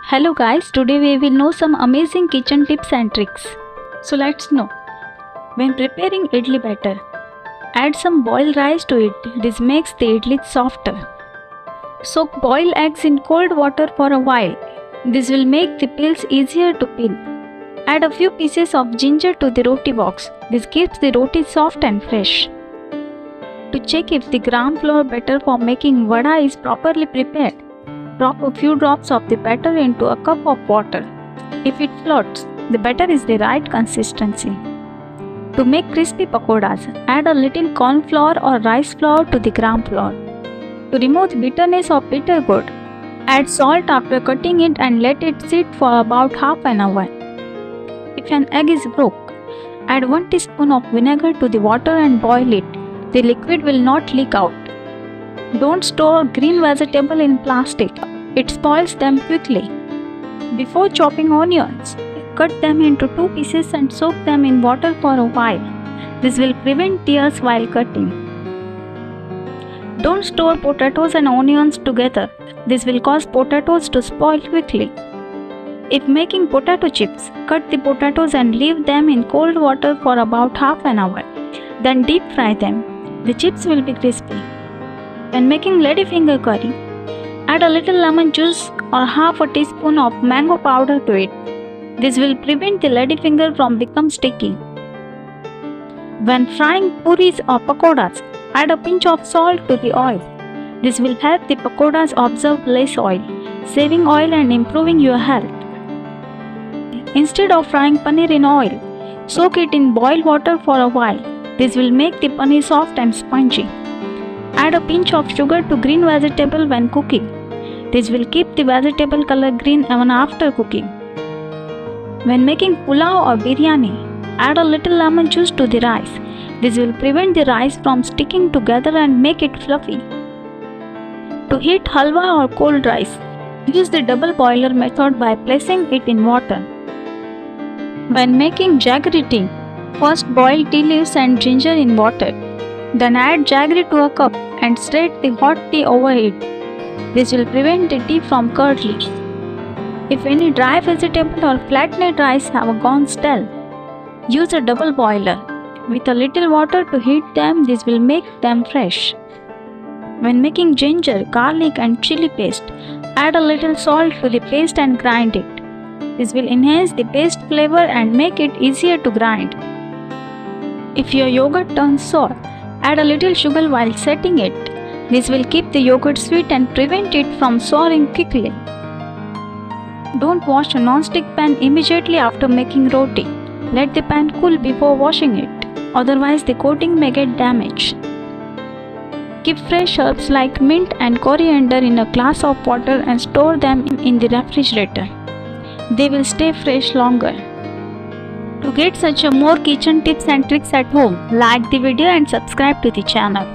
Hello guys, today we will know some amazing kitchen tips and tricks. So let's know. When preparing idli batter, add some boiled rice to it. This makes the idli softer. Soak boiled eggs in cold water for a while. This will make the peels easier to peel. Add a few pieces of ginger to the roti box. This keeps the roti soft and fresh. To check if the gram flour batter for making vada is properly prepared, drop a few drops of the batter into a cup of water. If it floats, the batter is the right consistency. To make crispy pakoras, add a little corn flour or rice flour to the gram flour. To remove the bitterness of bitter gourd, add salt after cutting it and let it sit for about half an hour. If an egg is broke, add 1 teaspoon of vinegar to the water and boil it. The liquid will not leak out. Don't store green vegetable in plastic. It spoils them quickly. Before chopping onions, cut them into 2 pieces and soak them in water for a while. This will prevent tears while cutting. Don't store potatoes and onions together. This will cause potatoes to spoil quickly. If making potato chips, cut the potatoes and leave them in cold water for about half an hour. Then deep fry them. The chips will be crispy. When making ladyfinger curry, add a little lemon juice or half a teaspoon of mango powder to it. This will prevent the ladyfinger from becoming sticky. When frying puris or pakoras, add a pinch of salt to the oil. This will help the pakoras absorb less oil, saving oil and improving your health. Instead of frying paneer in oil, soak it in boiled water for a while. This will make the paneer soft and spongy. Add a pinch of sugar to green vegetable when cooking. This will keep the vegetable color green even after cooking. When making pulao or biryani, add a little lemon juice to the rice. This will prevent the rice from sticking together and make it fluffy. To heat halwa or cold rice, use the double boiler method by placing it in water. When making jaggery tea, first boil tea leaves and ginger in water. Then add jaggery to a cup and stir the hot tea over it. This will prevent the tea from curdling. If any dry vegetable or flattened rice have gone stale, use a double boiler. With a little water to heat them, this will make them fresh. When making ginger, garlic and chili paste, add a little salt to the paste and grind it. This will enhance the paste flavor and make it easier to grind. If your yogurt turns sour, add a little sugar while setting it. This will keep the yogurt sweet and prevent it from souring quickly. Don't wash a non-stick pan immediately after making roti. Let the pan cool before washing it, otherwise the coating may get damaged. Keep fresh herbs like mint and coriander in a glass of water and store them in the refrigerator. They will stay fresh longer. To get such a more kitchen tips and tricks at home, like the video and subscribe to the channel.